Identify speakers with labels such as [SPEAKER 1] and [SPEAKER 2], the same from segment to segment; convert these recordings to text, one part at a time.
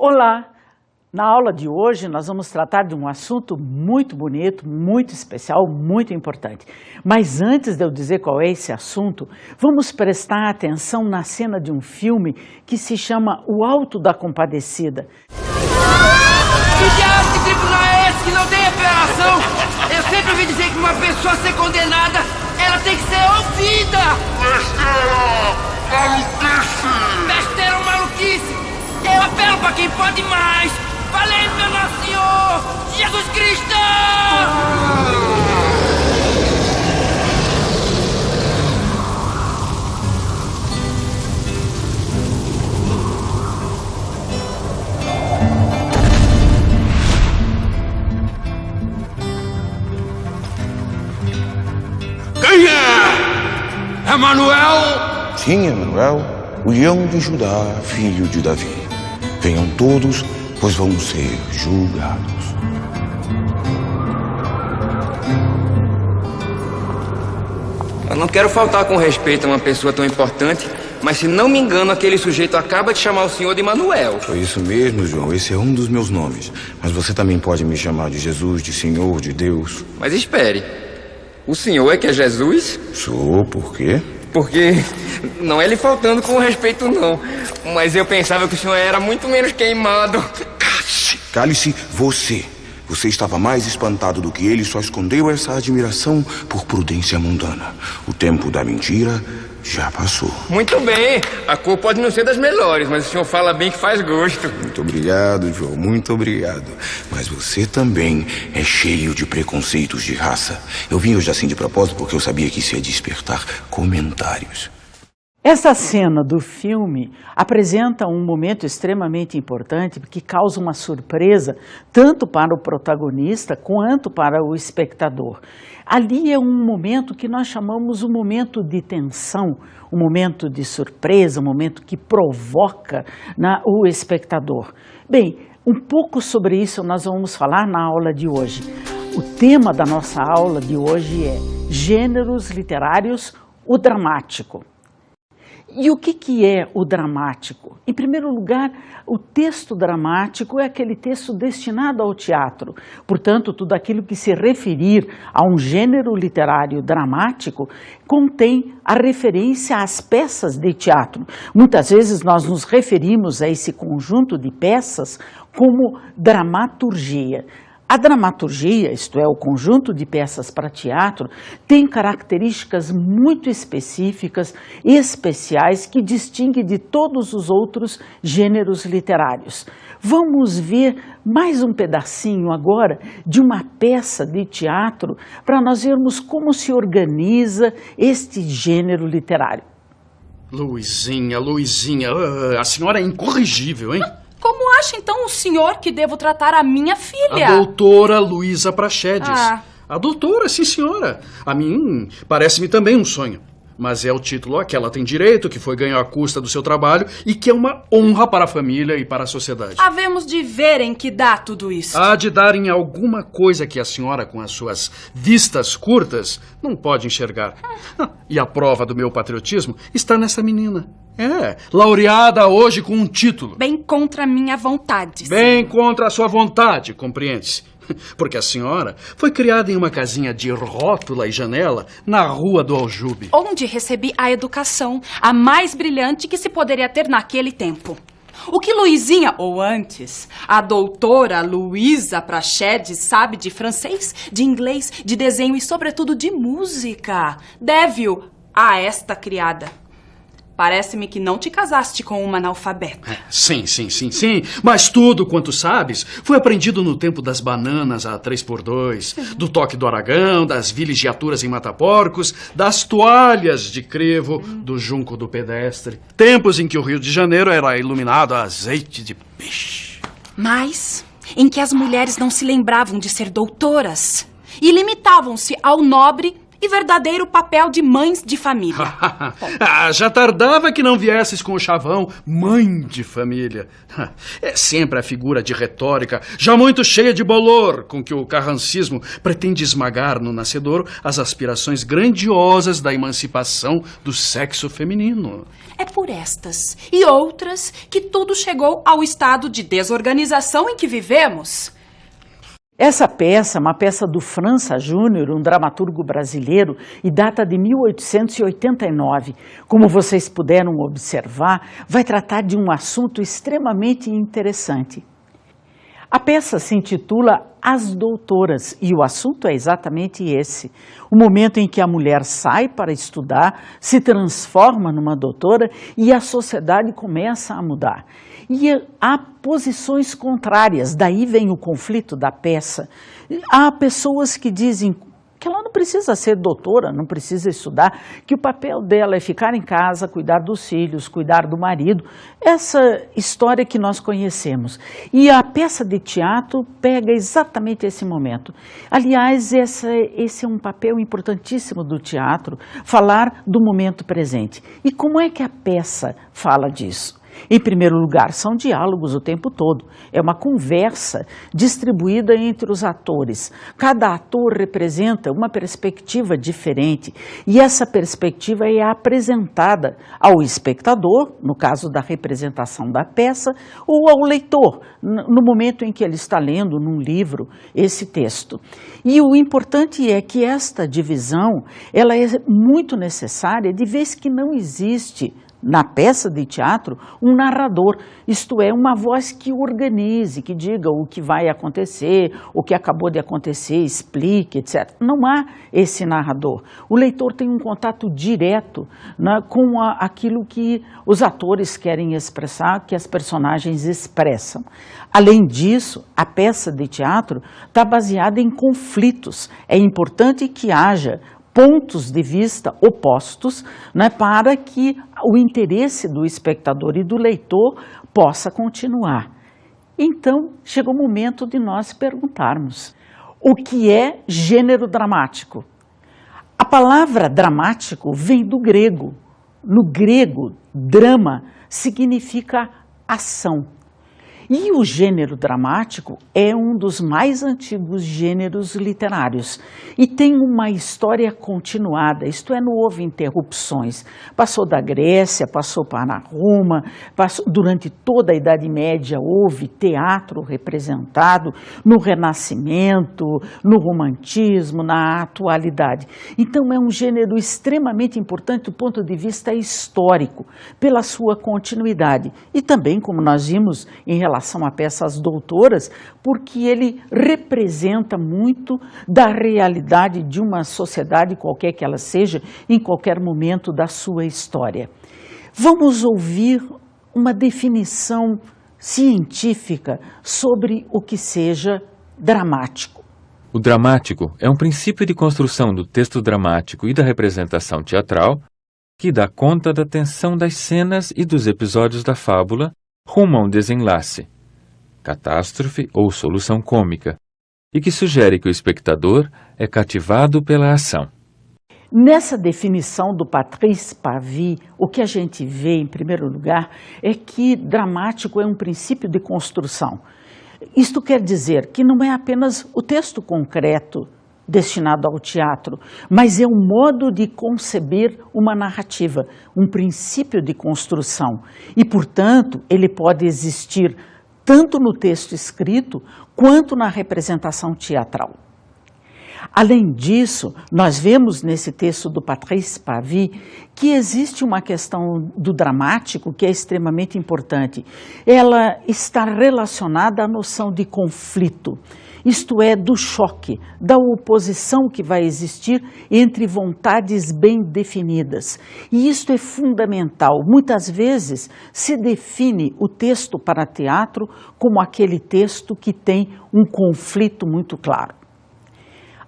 [SPEAKER 1] Olá! Na aula de hoje nós vamos tratar de um assunto muito bonito, muito especial, muito importante. Mas antes de eu dizer qual é esse assunto, vamos prestar atenção na cena de um filme que se chama O Alto da Compadecida.
[SPEAKER 2] Que diabo de tribunal é esse que não tem apelação? Eu sempre ouvi dizer que uma pessoa ser condenada, ela tem que ser ouvida! Besteira ou maluquice! Eu apelo pra quem pode mais! Valeu, meu Nosso Senhor! Jesus Cristo!
[SPEAKER 3] Quem é? Emanuel?
[SPEAKER 4] Sim, Emanuel, o leão de Judá, filho de Davi. Venham todos, pois vão ser julgados.
[SPEAKER 2] Eu não quero faltar com respeito a uma pessoa tão importante, mas se não me engano, aquele sujeito acaba de chamar o senhor de Emanuel.
[SPEAKER 4] Foi isso mesmo, João. Esse é um dos meus nomes. Mas você também pode me chamar de Jesus, de Senhor, de Deus.
[SPEAKER 2] Mas espere, o senhor é que é Jesus?
[SPEAKER 4] Sou, por quê?
[SPEAKER 2] Porque não é lhe faltando com respeito, não. Mas eu pensava que o senhor era muito menos queimado.
[SPEAKER 4] Cale-se você. Você estava mais espantado do que ele, só escondeu essa admiração por prudência mundana. O tempo da mentira já passou.
[SPEAKER 2] Muito bem, a cor pode não ser das melhores, mas o senhor fala bem que faz gosto.
[SPEAKER 4] Muito obrigado, João, muito obrigado. Mas você também é cheio de preconceitos de raça. Eu vim hoje assim de propósito porque eu sabia que isso ia despertar comentários.
[SPEAKER 1] Essa cena do filme apresenta um momento extremamente importante que causa uma surpresa tanto para o protagonista quanto para o espectador. Ali é um momento que nós chamamos um momento de tensão, um momento de surpresa, um momento que provoca o espectador. Bem, um pouco sobre isso nós vamos falar na aula de hoje. O tema da nossa aula de hoje é Gêneros Literários, o Dramático. E o que é o dramático? Em primeiro lugar, o texto dramático é aquele texto destinado ao teatro. Portanto, tudo aquilo que se referir a um gênero literário dramático contém a referência às peças de teatro. Muitas vezes nós nos referimos a esse conjunto de peças como dramaturgia. A dramaturgia, isto é, o conjunto de peças para teatro, tem características muito específicas e especiais que distingue de todos os outros gêneros literários. Vamos ver mais um pedacinho agora de uma peça de teatro para nós vermos como se organiza este gênero literário.
[SPEAKER 3] Luizinha, a senhora é incorrigível, hein?
[SPEAKER 5] Como acha, então, o senhor que devo tratar a minha filha?
[SPEAKER 3] A doutora Luísa Praxedes.
[SPEAKER 5] Ah.
[SPEAKER 3] A doutora, sim, senhora. A mim, parece-me também um sonho. Mas é o título a que ela tem direito, que foi ganho à custa do seu trabalho e que é uma honra para a família e para a sociedade.
[SPEAKER 5] Havemos de ver em que dá tudo isso.
[SPEAKER 3] Há de dar em alguma coisa que a senhora, com as suas vistas curtas, não pode enxergar. E a prova do meu patriotismo está nessa menina. É, laureada hoje com um título.
[SPEAKER 5] Bem contra a minha vontade.
[SPEAKER 3] Bem contra a sua vontade, compreende-se. Porque a senhora foi criada em uma casinha de rótula e janela na Rua do Aljube.
[SPEAKER 5] Onde recebi a educação, a mais brilhante que se poderia ter naquele tempo. O que Luizinha, ou antes, a doutora Luísa Praxedes sabe de francês, de inglês, de desenho e, sobretudo, de música, deve-o a esta criada. Parece-me que não te casaste com uma analfabeta.
[SPEAKER 3] Sim. Mas tudo quanto sabes foi aprendido no tempo das bananas a 3x2, do toque do aragão, das vilegiaturas em mata-porcos, das toalhas de crevo, do junco do pedestre. Tempos em que o Rio de Janeiro era iluminado a azeite de peixe.
[SPEAKER 5] Mas em que as mulheres não se lembravam de ser doutoras e limitavam-se ao nobre e verdadeiro papel de mães de família.
[SPEAKER 3] Já tardava que não viesses com o chavão, mãe de família. É sempre a figura de retórica, já muito cheia de bolor, com que o carrancismo pretende esmagar no nascedouro as aspirações grandiosas da emancipação do sexo feminino.
[SPEAKER 5] É por estas e outras que tudo chegou ao estado de desorganização em que vivemos.
[SPEAKER 1] Essa peça é uma peça do França Júnior, um dramaturgo brasileiro, e data de 1889. Como vocês puderam observar, vai tratar de um assunto extremamente interessante. A peça se intitula As Doutoras, e o assunto é exatamente esse. O momento em que a mulher sai para estudar, se transforma numa doutora e a sociedade começa a mudar. E há posições contrárias, daí vem o conflito da peça. Há pessoas que dizem que ela não precisa ser doutora, não precisa estudar, que o papel dela é ficar em casa, cuidar dos filhos, cuidar do marido, essa história que nós conhecemos. E a peça de teatro pega exatamente esse momento. Aliás, esse é um papel importantíssimo do teatro, falar do momento presente. E como é que a peça fala disso? Em primeiro lugar, são diálogos o tempo todo. É uma conversa distribuída entre os atores. Cada ator representa uma perspectiva diferente e essa perspectiva é apresentada ao espectador, no caso da representação da peça, ou ao leitor, no momento em que ele está lendo num livro esse texto. E o importante é que esta divisão ela é muito necessária, de vez que não existe na peça de teatro, um narrador, isto é, uma voz que organize, que diga o que vai acontecer, o que acabou de acontecer, explique, etc. Não há esse narrador. O leitor tem um contato direto, né, com aquilo que os atores querem expressar, que as personagens expressam. Além disso, a peça de teatro está baseada em conflitos. É importante que haja pontos de vista opostos, né, para que o interesse do espectador e do leitor possa continuar. Então, chega o momento de nós perguntarmos: o que é gênero dramático? A palavra dramático vem do grego. No grego, drama significa ação. E o gênero dramático é um dos mais antigos gêneros literários e tem uma história continuada, isto é, não houve interrupções. Passou da Grécia, passou para Roma, durante toda a Idade Média houve teatro representado, no Renascimento, no Romantismo, na atualidade. Então é um gênero extremamente importante do ponto de vista histórico, pela sua continuidade. E também, como nós vimos em relação à peça As Doutoras, porque ele representa muito da realidade de uma sociedade, qualquer que ela seja, em qualquer momento da sua história. Vamos ouvir uma definição científica sobre o que seja dramático.
[SPEAKER 6] O dramático é um princípio de construção do texto dramático e da representação teatral que dá conta da tensão das cenas e dos episódios da fábula rumo a um desenlace, catástrofe ou solução cômica, e que sugere que o espectador é cativado pela ação.
[SPEAKER 1] Nessa definição do Patrice Pavy, o que a gente vê, em primeiro lugar, é que dramático é um princípio de construção. Isto quer dizer que não é apenas o texto concreto destinado ao teatro, mas é um modo de conceber uma narrativa, um princípio de construção. E, portanto, ele pode existir tanto no texto escrito quanto na representação teatral. Além disso, nós vemos nesse texto do Patrice Pavy que existe uma questão do dramático que é extremamente importante. Ela está relacionada à noção de conflito, isto é, do choque, da oposição que vai existir entre vontades bem definidas. E isto é fundamental. Muitas vezes se define o texto para teatro como aquele texto que tem um conflito muito claro.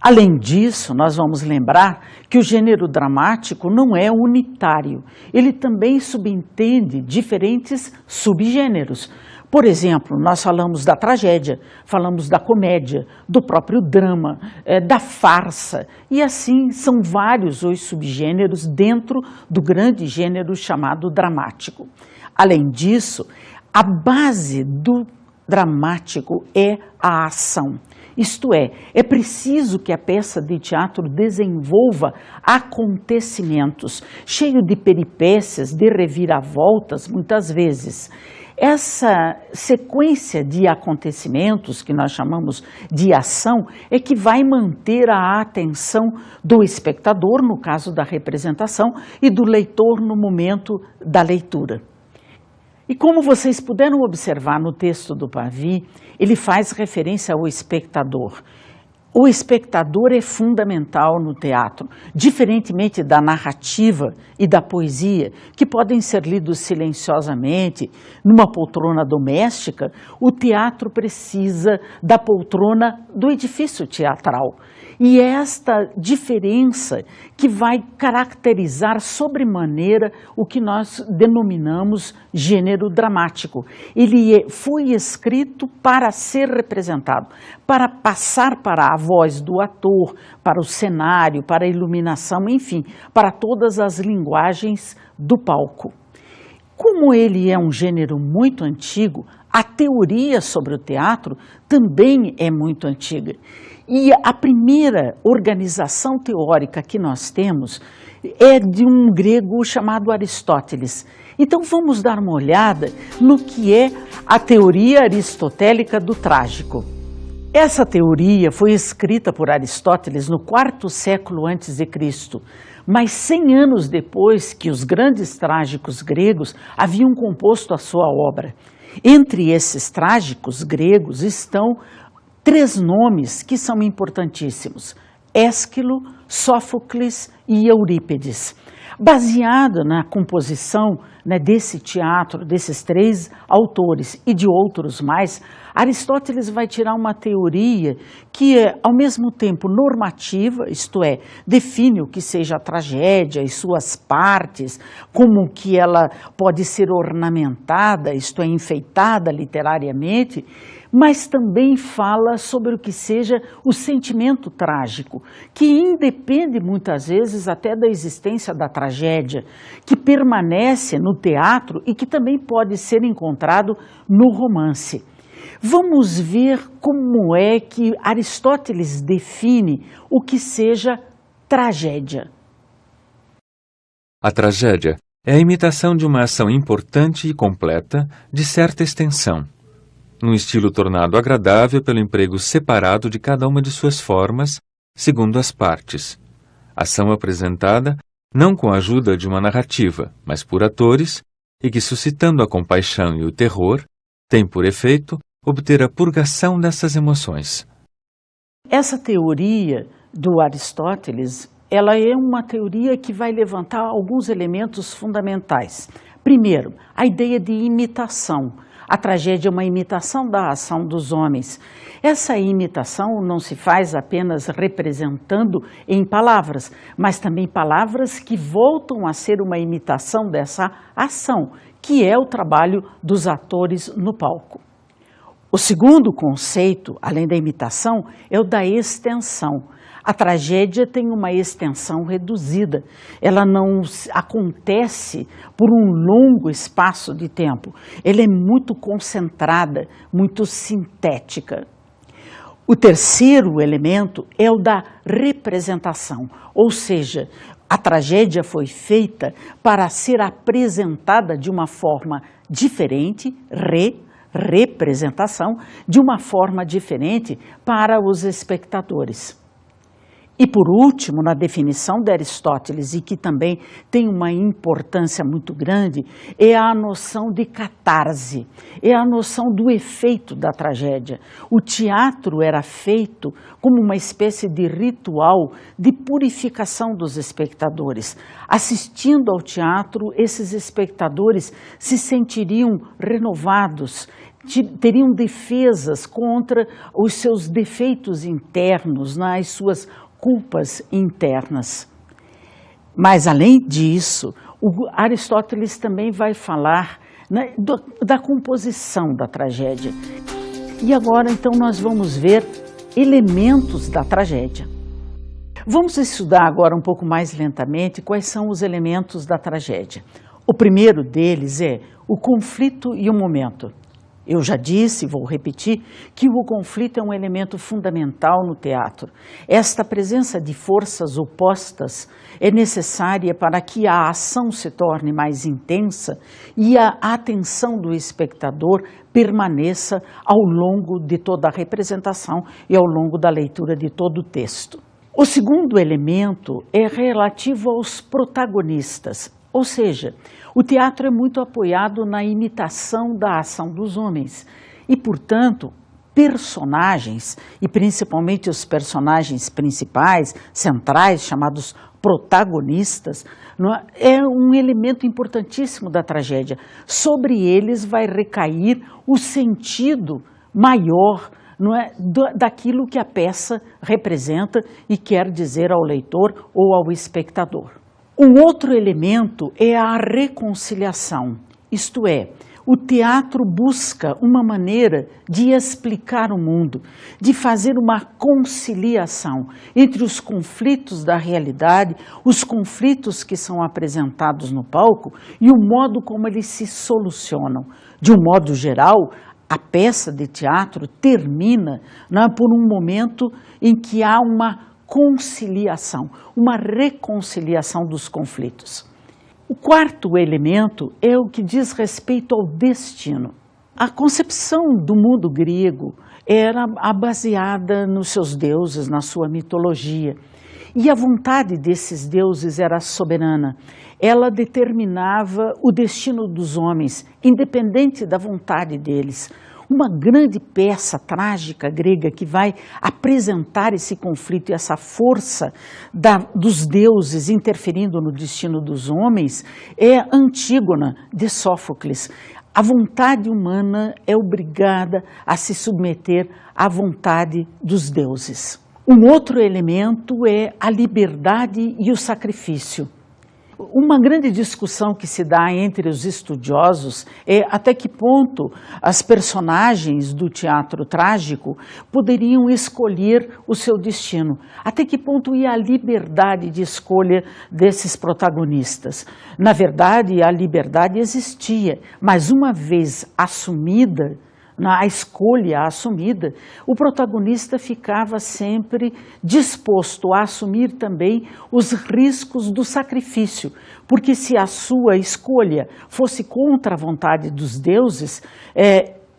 [SPEAKER 1] Além disso, nós vamos lembrar que o gênero dramático não é unitário. Ele também subentende diferentes subgêneros. Por exemplo, nós falamos da tragédia, falamos da comédia, do próprio drama, da farsa, e assim são vários os subgêneros dentro do grande gênero chamado dramático. Além disso, a base do dramático é a ação. Isto é preciso que a peça de teatro desenvolva acontecimentos, cheio de peripécias, de reviravoltas, muitas vezes. Essa sequência de acontecimentos, que nós chamamos de ação, é que vai manter a atenção do espectador, no caso da representação, e do leitor no momento da leitura. E como vocês puderam observar no texto do Pavy, ele faz referência ao espectador. O espectador é fundamental no teatro, diferentemente da narrativa e da poesia, que podem ser lidos silenciosamente, numa poltrona doméstica. O teatro precisa da poltrona do edifício teatral. E é esta diferença que vai caracterizar sobremaneira o que nós denominamos gênero dramático. Ele foi escrito para ser representado, para passar para a voz do ator, para o cenário, para a iluminação, enfim, para todas as linguagens do palco. Como ele é um gênero muito antigo, a teoria sobre o teatro também é muito antiga. E a primeira organização teórica que nós temos é de um grego chamado Aristóteles. Então vamos dar uma olhada no que é a teoria aristotélica do trágico. Essa teoria foi escrita por Aristóteles no quarto século a.C., mas 100 anos depois que os grandes trágicos gregos haviam composto a sua obra. Entre esses trágicos gregos estão 3 nomes que são importantíssimos: Ésquilo, Sófocles e Eurípides. Baseado na composição desse teatro, desses 3 autores e de outros mais, Aristóteles vai tirar uma teoria que é, ao mesmo tempo, normativa, isto é, define o que seja a tragédia e suas partes, como que ela pode ser ornamentada, isto é, enfeitada literariamente, mas também fala sobre o que seja o sentimento trágico, que independe muitas vezes até da existência da tragédia, que permanece no teatro e que também pode ser encontrado no romance. Vamos ver como é que Aristóteles define o que seja tragédia.
[SPEAKER 6] A tragédia é a imitação de uma ação importante e completa de certa extensão, num estilo tornado agradável pelo emprego separado de cada uma de suas formas, segundo as partes. Ação apresentada não com a ajuda de uma narrativa, mas por atores, e que, suscitando a compaixão e o terror, tem por efeito obter a purgação dessas emoções.
[SPEAKER 1] Essa teoria do Aristóteles, ela é uma teoria que vai levantar alguns elementos fundamentais. Primeiro, a ideia de imitação. A tragédia é uma imitação da ação dos homens. Essa imitação não se faz apenas representando em palavras, mas também palavras que voltam a ser uma imitação dessa ação, que é o trabalho dos atores no palco. O segundo conceito, além da imitação, é o da extensão. A tragédia tem uma extensão reduzida, ela não acontece por um longo espaço de tempo, ela é muito concentrada, muito sintética. O terceiro elemento é o da representação, ou seja, a tragédia foi feita para ser apresentada de uma forma diferente, representação, de uma forma diferente para os espectadores. E por último, na definição de Aristóteles, e que também tem uma importância muito grande, é a noção de catarse, é a noção do efeito da tragédia. O teatro era feito como uma espécie de ritual de purificação dos espectadores. Assistindo ao teatro, esses espectadores se sentiriam renovados, teriam defesas contra os seus defeitos internos, as suas culpas internas. Mas, além disso, Aristóteles também vai falar né, da composição da tragédia. E agora, então, nós vamos ver elementos da tragédia. Vamos estudar agora um pouco mais lentamente quais são os elementos da tragédia. O primeiro deles é o conflito e o momento. Eu já disse, vou repetir, que o conflito é um elemento fundamental no teatro. Esta presença de forças opostas é necessária para que a ação se torne mais intensa e a atenção do espectador permaneça ao longo de toda a representação e ao longo da leitura de todo o texto. O segundo elemento é relativo aos protagonistas, ou seja, o teatro é muito apoiado na imitação da ação dos homens e, portanto, personagens, e principalmente os personagens principais, centrais, chamados protagonistas, é um elemento importantíssimo da tragédia. Sobre eles vai recair o sentido maior, daquilo que a peça representa e quer dizer ao leitor ou ao espectador. Um outro elemento é a reconciliação, isto é, o teatro busca uma maneira de explicar o mundo, de fazer uma conciliação entre os conflitos da realidade, os conflitos que são apresentados no palco e o modo como eles se solucionam. De um modo geral, a peça de teatro termina por um momento em que há uma conciliação, uma reconciliação dos conflitos. O quarto elemento é o que diz respeito ao destino. A concepção do mundo grego era baseada nos seus deuses, na sua mitologia. E a vontade desses deuses era soberana. Ela determinava o destino dos homens, independente da vontade deles. Uma grande peça trágica grega que vai apresentar esse conflito e essa força dos deuses interferindo no destino dos homens é Antígona, de Sófocles. A vontade humana é obrigada a se submeter à vontade dos deuses. Um outro elemento é a liberdade e o sacrifício. Uma grande discussão que se dá entre os estudiosos é até que ponto as personagens do teatro trágico poderiam escolher o seu destino, até que ponto ia a liberdade de escolha desses protagonistas. Na verdade, a liberdade existia, mas uma vez assumida, a escolha assumida, o protagonista ficava sempre disposto a assumir também os riscos do sacrifício, porque se a sua escolha fosse contra a vontade dos deuses,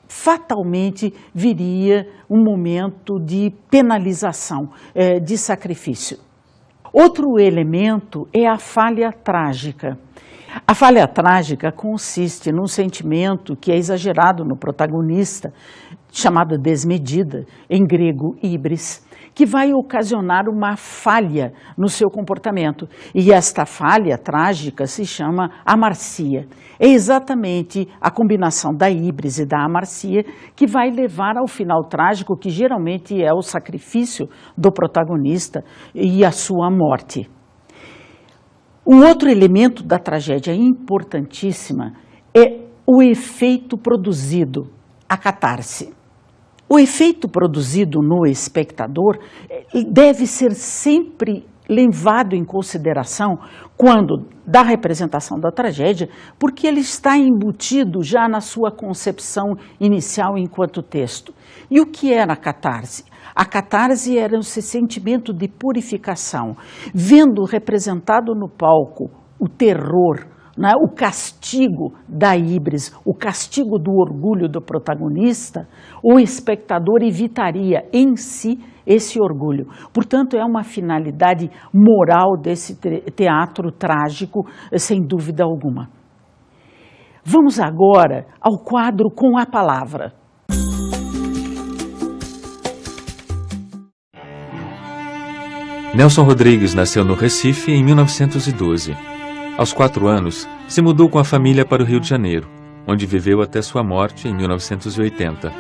[SPEAKER 1] fatalmente viria um momento de penalização, de sacrifício. Outro elemento é a falha trágica. A falha trágica consiste num sentimento que é exagerado no protagonista, chamado desmedida, em grego híbris, que vai ocasionar uma falha no seu comportamento. E esta falha trágica se chama amarsia. É exatamente a combinação da híbris e da amarsia que vai levar ao final trágico, que geralmente é o sacrifício do protagonista e a sua morte. Um outro elemento da tragédia importantíssima é o efeito produzido, a catarse. O efeito produzido no espectador deve ser sempre levado em consideração quando da representação da tragédia, porque ele está embutido já na sua concepção inicial enquanto texto. E o que era a catarse? A catarse era esse sentimento de purificação, vendo representado no palco o terror, o castigo da híbris, o castigo do orgulho do protagonista, o espectador evitaria em si esse orgulho. Portanto, é uma finalidade moral desse teatro trágico, sem dúvida alguma. Vamos agora ao quadro Com a Palavra.
[SPEAKER 6] Nelson Rodrigues nasceu no Recife em 1912. Aos 4 anos, se mudou com a família para o Rio de Janeiro, onde viveu até sua morte em 1980.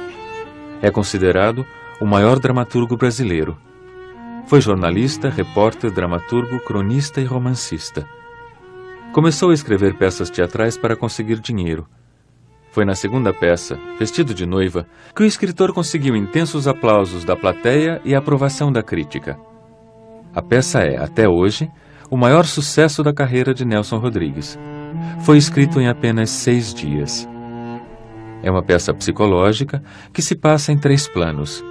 [SPEAKER 6] É considerado o maior dramaturgo brasileiro. Foi jornalista, repórter, dramaturgo, cronista e romancista. Começou a escrever peças teatrais para conseguir dinheiro. Foi na segunda peça, Vestido de Noiva, que o escritor conseguiu intensos aplausos da plateia e a aprovação da crítica. A peça é, até hoje, o maior sucesso da carreira de Nelson Rodrigues. Foi escrito em apenas 6 dias. É uma peça psicológica que se passa em 3 planos: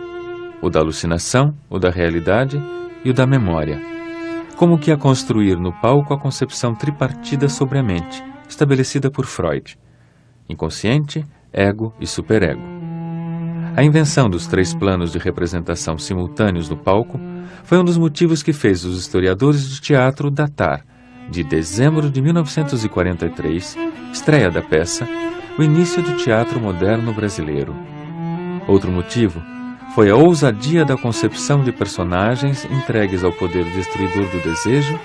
[SPEAKER 6] o da alucinação, o da realidade e o da memória. Como que a construir no palco a concepção tripartida sobre a mente, estabelecida por Freud: inconsciente, ego e superego. A invenção dos 3 planos de representação simultâneos no palco foi um dos motivos que fez os historiadores de teatro datar, de dezembro de 1943, estreia da peça, o início do teatro moderno brasileiro. Outro motivo foi a ousadia da concepção de personagens entregues ao poder destruidor do desejo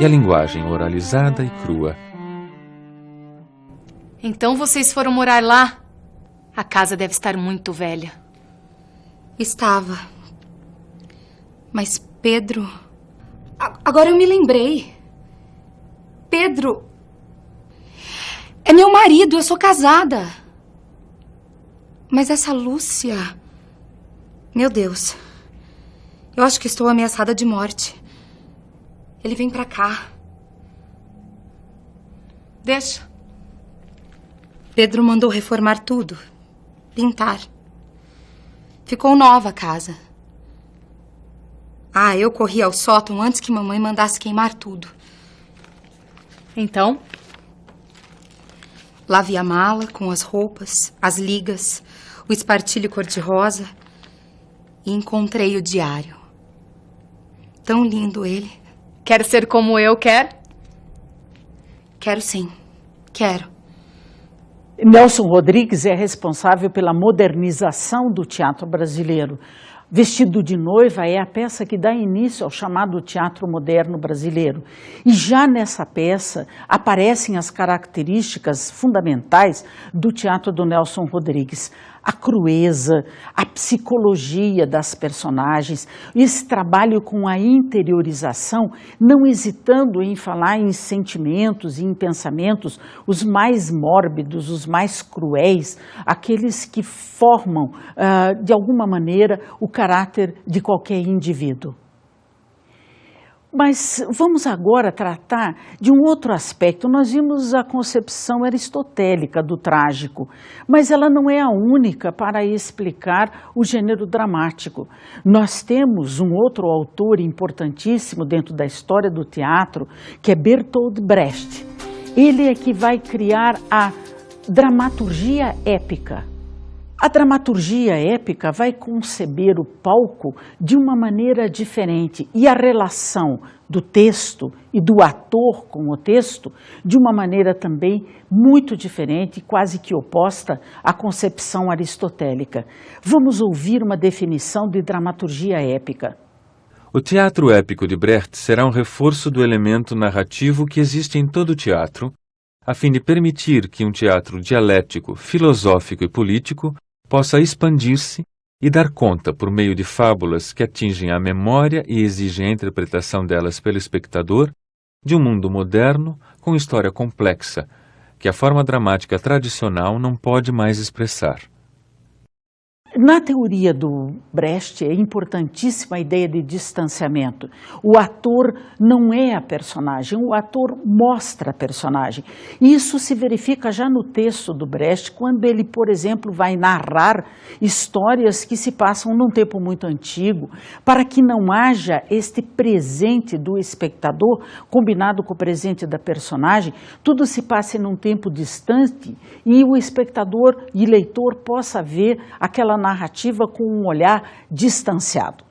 [SPEAKER 6] e a linguagem oralizada e crua.
[SPEAKER 7] Então vocês foram morar lá? A casa deve estar muito velha.
[SPEAKER 8] Estava. Mas Pedro... Agora eu me lembrei. Pedro... é meu marido, eu sou casada. Mas essa Lúcia... Meu Deus. Eu acho que estou ameaçada de morte. Ele vem pra cá.
[SPEAKER 7] Deixa.
[SPEAKER 8] Pedro mandou reformar tudo. Pintar. Ficou nova a casa. Eu corri ao sótão antes que mamãe mandasse queimar tudo.
[SPEAKER 7] Então?
[SPEAKER 8] Lavei a mala com as roupas, as ligas, o espartilho cor-de-rosa e encontrei o diário. Tão lindo ele.
[SPEAKER 7] Quer ser como eu, quer?
[SPEAKER 8] Quero sim. Quero.
[SPEAKER 1] Nelson Rodrigues é responsável pela modernização do teatro brasileiro. Vestido de Noiva é a peça que dá início ao chamado teatro moderno brasileiro. E já nessa peça aparecem as características fundamentais do teatro do Nelson Rodrigues. A crueza, a psicologia das personagens, esse trabalho com a interiorização, não hesitando em falar em sentimentos e em pensamentos os mais mórbidos, os mais cruéis, aqueles que formam, de alguma maneira, o caráter de qualquer indivíduo. Mas vamos agora tratar de um outro aspecto. Nós vimos a concepção aristotélica do trágico, mas ela não é a única para explicar o gênero dramático. Nós temos um outro autor importantíssimo dentro da história do teatro, que é Bertolt Brecht. Ele é que vai criar a dramaturgia épica. A dramaturgia épica vai conceber o palco de uma maneira diferente e a relação do texto e do ator com o texto de uma maneira também muito diferente, quase que oposta à concepção aristotélica. Vamos ouvir uma definição de dramaturgia épica.
[SPEAKER 6] O teatro épico de Brecht será um reforço do elemento narrativo que existe em todo o teatro, a fim de permitir que um teatro dialético, filosófico e político possa expandir-se e dar conta, por meio de fábulas que atingem a memória e exigem a interpretação delas pelo espectador, de um mundo moderno com história complexa, que a forma dramática tradicional não pode mais expressar.
[SPEAKER 1] Na teoria do Brecht é importantíssima a ideia de distanciamento. O ator não é a personagem, o ator mostra a personagem. Isso se verifica já no texto do Brecht, quando ele, por exemplo, vai narrar histórias que se passam num tempo muito antigo, para que não haja este presente do espectador, combinado com o presente da personagem, tudo se passe num tempo distante e o espectador e leitor possa ver aquela narrativa com um olhar distanciado.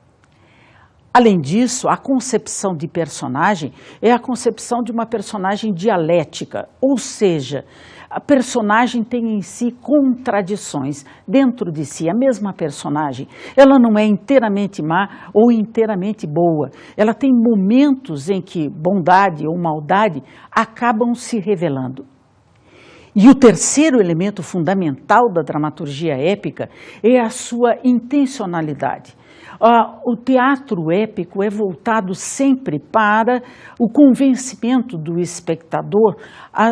[SPEAKER 1] Além disso, a concepção de personagem é a concepção de uma personagem dialética, ou seja, a personagem tem em si contradições dentro de si. A mesma personagem, ela não é inteiramente má ou inteiramente boa. Ela tem momentos em que bondade ou maldade acabam se revelando. E o terceiro elemento fundamental da dramaturgia épica é a sua intencionalidade. O teatro épico é voltado sempre para o convencimento do espectador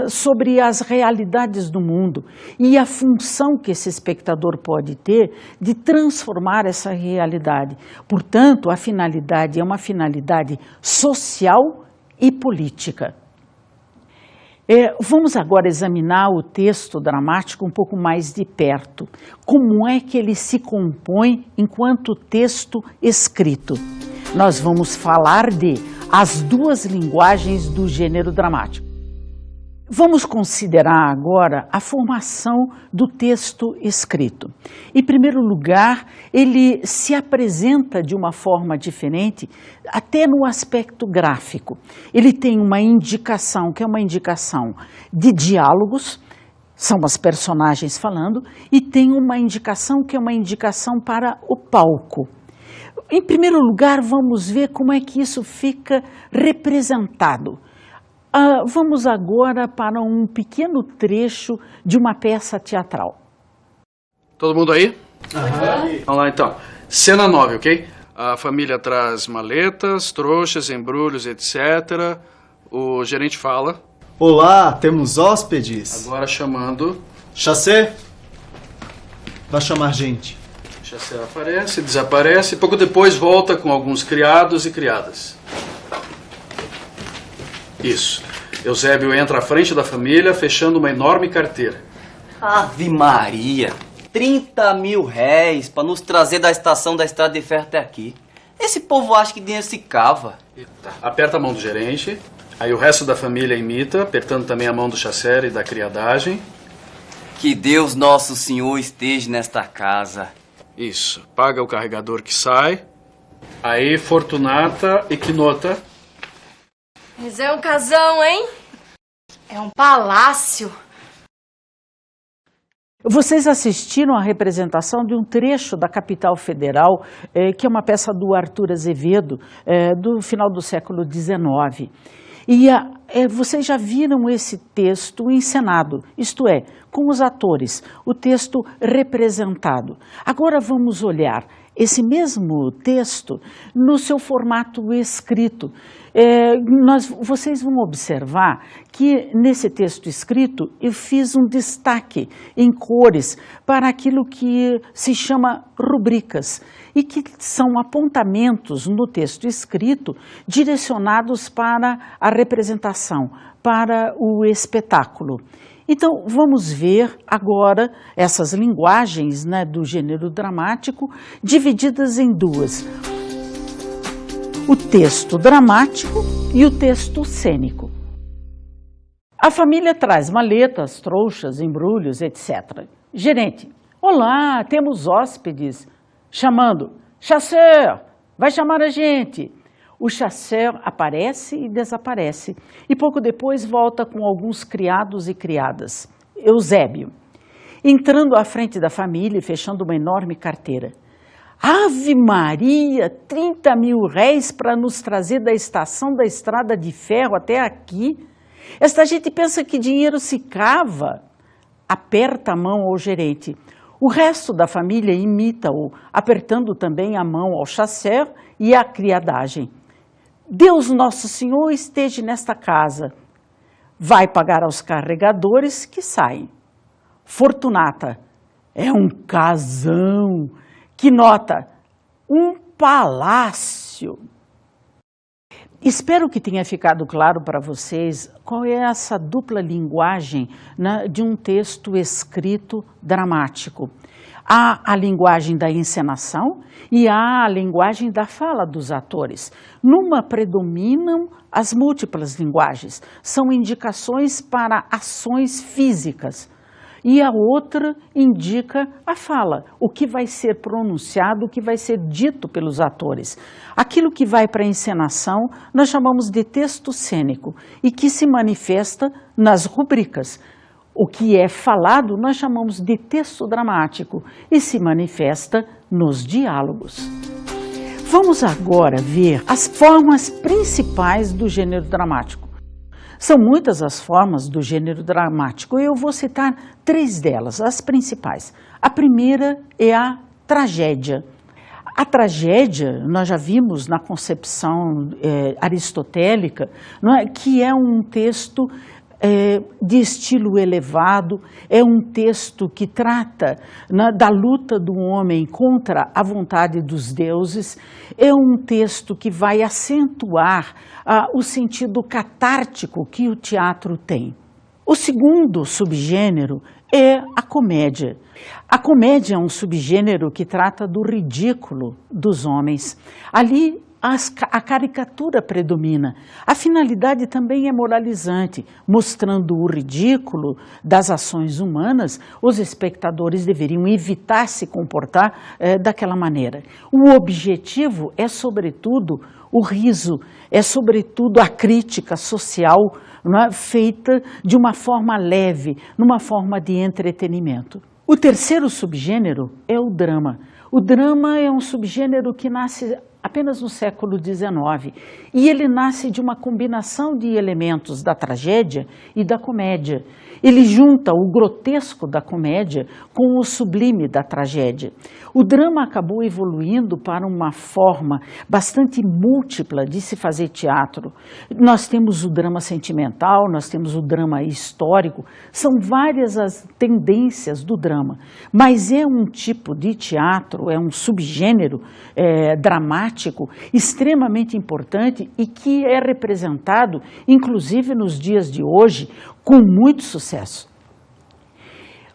[SPEAKER 1] sobre as realidades do mundo e a função que esse espectador pode ter de transformar essa realidade. Portanto, a finalidade é uma finalidade social e política. Vamos agora examinar o texto dramático um pouco mais de perto. Como é que ele se compõe enquanto texto escrito? Nós vamos falar de as duas linguagens do gênero dramático. Vamos considerar agora a formação do texto escrito. Em primeiro lugar, ele se apresenta de uma forma diferente, até no aspecto gráfico. Ele tem uma indicação, que é uma indicação de diálogos, são as personagens falando, e tem uma indicação que é uma indicação para o palco. Em primeiro lugar, vamos ver como é que isso fica representado. Vamos agora para um pequeno trecho de uma peça teatral.
[SPEAKER 3] Todo mundo aí? Vamos lá então. Cena 9, ok? A família traz maletas, trouxas, embrulhos, etc. O gerente fala.
[SPEAKER 9] Olá, temos hóspedes.
[SPEAKER 3] Agora chamando.
[SPEAKER 9] Chassé, vai chamar gente.
[SPEAKER 3] Chassé aparece, desaparece. Pouco depois volta com alguns criados e criadas. Isso. Eusébio entra à frente da família, fechando uma enorme carteira.
[SPEAKER 10] Ave Maria! 30 mil réis para nos trazer da estação da Estrada de Ferro até aqui. Esse povo acha que dinheiro se cava.
[SPEAKER 3] Aperta a mão do gerente. Aí o resto da família imita, apertando também a mão do Chassé e da criadagem.
[SPEAKER 10] Que Deus Nosso Senhor esteja nesta casa.
[SPEAKER 3] Isso. Paga o carregador que sai. Aí Fortunata e Quinota.
[SPEAKER 11] Mas é um casão, hein?
[SPEAKER 7] É um palácio.
[SPEAKER 1] Vocês assistiram à representação de um trecho da Capital Federal, que é uma peça do Arthur Azevedo, do final do século XIX. E vocês já viram esse texto encenado, isto é, com os atores, o texto representado. Agora vamos olhar esse mesmo texto no seu formato escrito. Vocês vão observar que nesse texto escrito eu fiz um destaque em cores para aquilo que se chama rubricas e que são apontamentos no texto escrito direcionados para a representação, para o espetáculo. Então, vamos ver agora essas linguagens, né, do gênero dramático divididas em duas. O texto dramático e o texto cênico. A família traz maletas, trouxas, embrulhos, etc. Gerente, olá, temos hóspedes. Chamando, Chassé, vai chamar a gente. O Chassé aparece e desaparece, e pouco depois volta com alguns criados e criadas. Eusébio, entrando à frente da família e fechando uma enorme carteira. Ave Maria, 30 mil réis para nos trazer da estação da Estrada de Ferro até aqui? Esta gente pensa que dinheiro se cava. Aperta a mão ao gerente. O resto da família imita-o, apertando também a mão ao Chassé e à criadagem. Deus Nosso Senhor esteja nesta casa. Vai pagar aos carregadores que saem. Fortunata, é um casão. Quinota, um palácio. Espero que tenha ficado claro para vocês qual é essa dupla linguagem, né, de um texto escrito dramático. Há a linguagem da encenação e há a linguagem da fala dos atores. Numa predominam as múltiplas linguagens, são indicações para ações físicas. E a outra indica a fala, o que vai ser pronunciado, o que vai ser dito pelos atores. Aquilo que vai para a encenação nós chamamos de texto cênico e que se manifesta nas rubricas. O que é falado nós chamamos de texto dramático e se manifesta nos diálogos. Vamos agora ver as formas principais do gênero dramático. São muitas as formas do gênero dramático. Eu vou citar 3 delas, as principais. A primeira é a tragédia. A tragédia, nós já vimos na concepção aristotélica, não é, que é um texto de estilo elevado, é um texto que trata da luta do homem contra a vontade dos deuses, é um texto que vai acentuar o sentido catártico que o teatro tem. O segundo subgênero é a comédia. A comédia é um subgênero que trata do ridículo dos homens. Ali a caricatura predomina. A finalidade também é moralizante, mostrando o ridículo das ações humanas. Os espectadores deveriam evitar se comportar daquela maneira. O objetivo é, sobretudo, o riso, é, sobretudo, a crítica social, não é, feita de uma forma leve, numa forma de entretenimento. O terceiro subgênero é o drama. O drama é um subgênero que nasce apenas no século XIX, e ele nasce de uma combinação de elementos da tragédia e da comédia. Ele junta o grotesco da comédia com o sublime da tragédia. O drama acabou evoluindo para uma forma bastante múltipla de se fazer teatro. Nós temos o drama sentimental, nós temos o drama histórico, são várias as tendências do drama, mas é um tipo de teatro, é um subgênero dramático extremamente importante e que é representado, inclusive nos dias de hoje, com muito sucesso.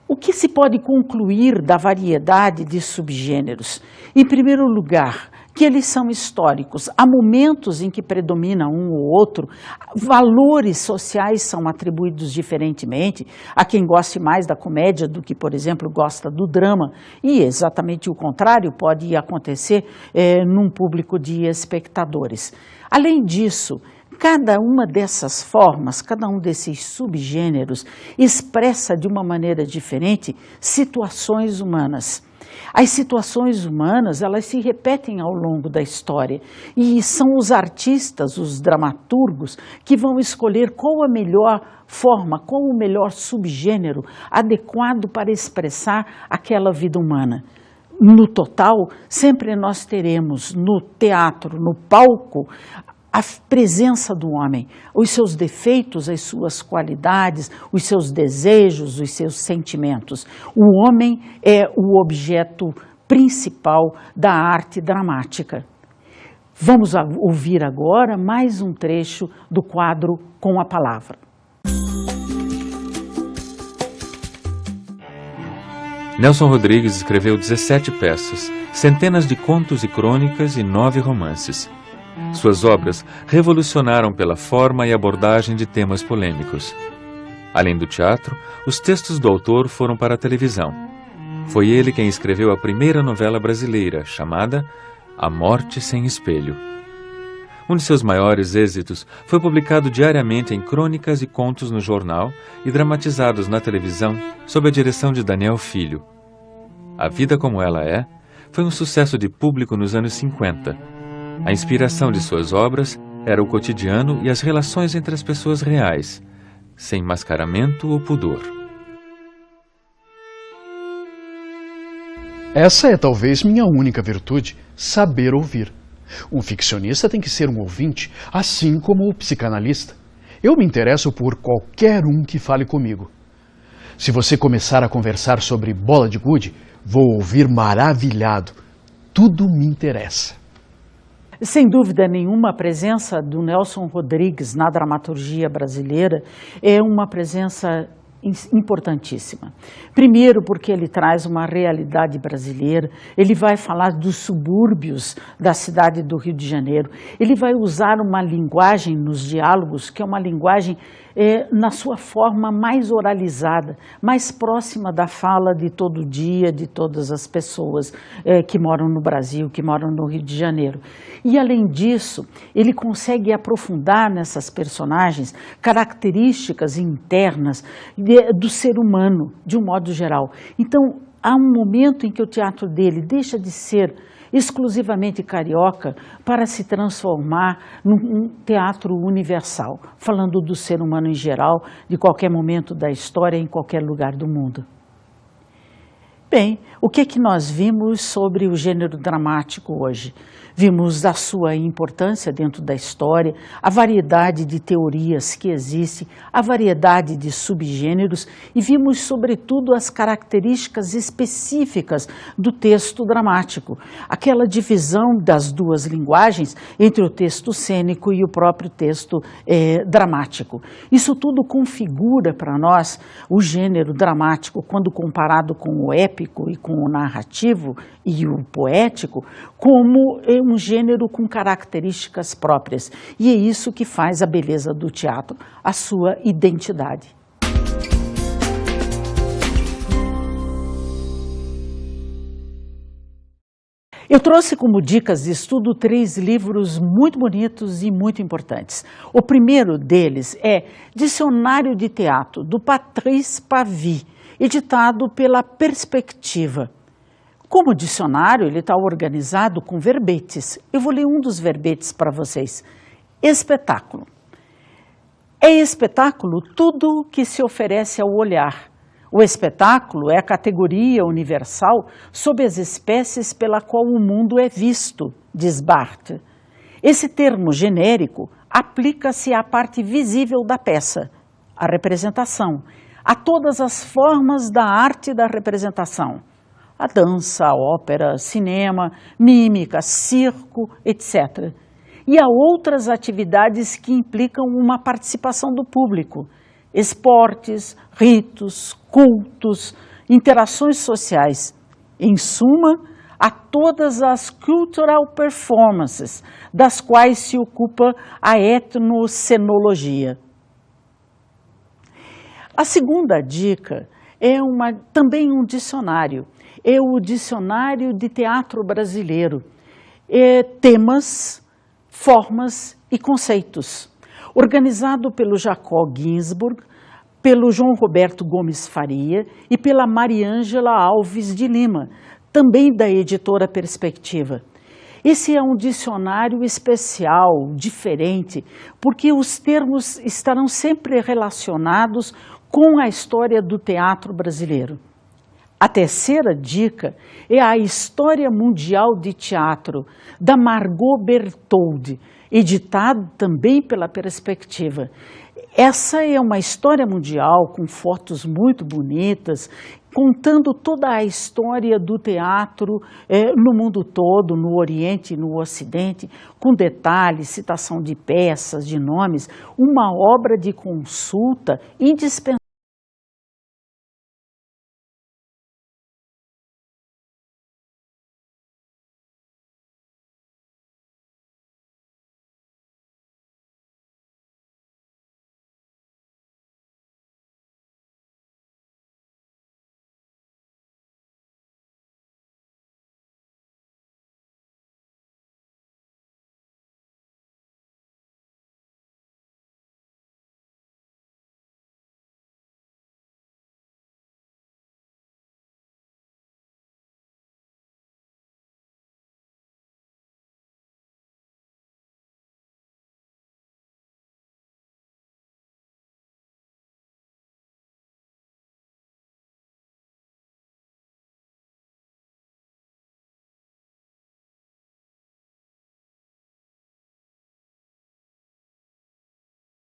[SPEAKER 1] O que se pode concluir da variedade de subgêneros? Em primeiro lugar, que eles são históricos. Há momentos em que predomina um ou outro, valores sociais são atribuídos diferentemente. Há quem goste mais da comédia do que, por exemplo, gosta do drama. E exatamente o contrário pode acontecer num público de espectadores. Além disso, cada uma dessas formas, cada um desses subgêneros expressa de uma maneira diferente situações humanas. As situações humanas, elas se repetem ao longo da história e são os artistas, os dramaturgos, que vão escolher qual a melhor forma, qual o melhor subgênero adequado para expressar aquela vida humana. No total, sempre nós teremos no teatro, no palco, a presença do homem, os seus defeitos, as suas qualidades, os seus desejos, os seus sentimentos. O homem é o objeto principal da arte dramática. Vamos ouvir agora mais um trecho do quadro Com a Palavra.
[SPEAKER 6] Nelson Rodrigues escreveu 17 peças, centenas de contos e crônicas e 9 romances. Suas obras revolucionaram pela forma e abordagem de temas polêmicos. Além do teatro, os textos do autor foram para a televisão. Foi ele quem escreveu a primeira novela brasileira, chamada A Morte Sem Espelho. Um de seus maiores êxitos foi publicado diariamente em crônicas e contos no jornal e dramatizados na televisão sob a direção de Daniel Filho. A Vida Como Ela É foi um sucesso de público nos anos 50. A inspiração de suas obras era o cotidiano e as relações entre as pessoas reais, sem mascaramento ou pudor.
[SPEAKER 12] Essa é talvez minha única virtude, saber ouvir. Um ficcionista tem que ser um ouvinte, assim como o psicanalista. Eu me interesso por qualquer um que fale comigo. Se você começar a conversar sobre bola de gude, vou ouvir maravilhado. Tudo me interessa.
[SPEAKER 1] Sem dúvida nenhuma, a presença do Nelson Rodrigues na dramaturgia brasileira é uma presença importantíssima. Primeiro, porque ele traz uma realidade brasileira, ele vai falar dos subúrbios da cidade do Rio de Janeiro, ele vai usar uma linguagem nos diálogos que é uma linguagem na sua forma mais oralizada, mais próxima da fala de todo dia, de todas as pessoas que moram no Brasil, que moram no Rio de Janeiro. E, além disso, ele consegue aprofundar nessas personagens características internas do ser humano, de um modo geral. Então, há um momento em que o teatro dele deixa de ser exclusivamente carioca para se transformar num teatro universal, falando do ser humano em geral, de qualquer momento da história, em qualquer lugar do mundo. Bem, o que é que nós vimos sobre o gênero dramático hoje? Vimos a sua importância dentro da história, a variedade de teorias que existe, a variedade de subgêneros e vimos, sobretudo, as características específicas do texto dramático, aquela divisão das duas linguagens entre o texto cênico e o próprio texto dramático. Isso tudo configura para nós o gênero dramático, quando comparado com o épico e com o narrativo e o poético, como um gênero com características próprias. E é isso que faz a beleza do teatro, a sua identidade. Eu trouxe como dicas de estudo 3 livros muito bonitos e muito importantes. O primeiro deles é Dicionário de Teatro, do Patrice Pavy, editado pela Perspectiva. Como dicionário, ele está organizado com verbetes. Eu vou ler um dos verbetes para vocês. Espetáculo. É espetáculo tudo que se oferece ao olhar. O espetáculo é a categoria universal sobre as espécies pela qual o mundo é visto, diz Barthes. Esse termo genérico aplica-se à parte visível da peça, à representação, a todas as formas da arte da representação. A dança, a ópera, cinema, mímica, circo, etc. E a outras atividades que implicam uma participação do público, esportes, ritos, cultos, interações sociais. Em suma, a todas as cultural performances, das quais se ocupa a etnocenologia. A segunda dica é também um dicionário. É o Dicionário de Teatro Brasileiro. Temas, formas e conceitos. Organizado pelo Jacob Ginsburg, pelo João Roberto Gomes Faria e pela Mariângela Alves de Lima, também da editora Perspectiva. Esse é um dicionário especial, diferente, porque os termos estarão sempre relacionados com a história do teatro brasileiro. A terceira dica é a História Mundial de Teatro, da Margot Bertoldi, editado também pela Perspectiva. Essa é uma história mundial com fotos muito bonitas, contando toda a história do teatro no mundo todo, no Oriente e no Ocidente, com detalhes, citação de peças, de nomes, uma obra de consulta indispensável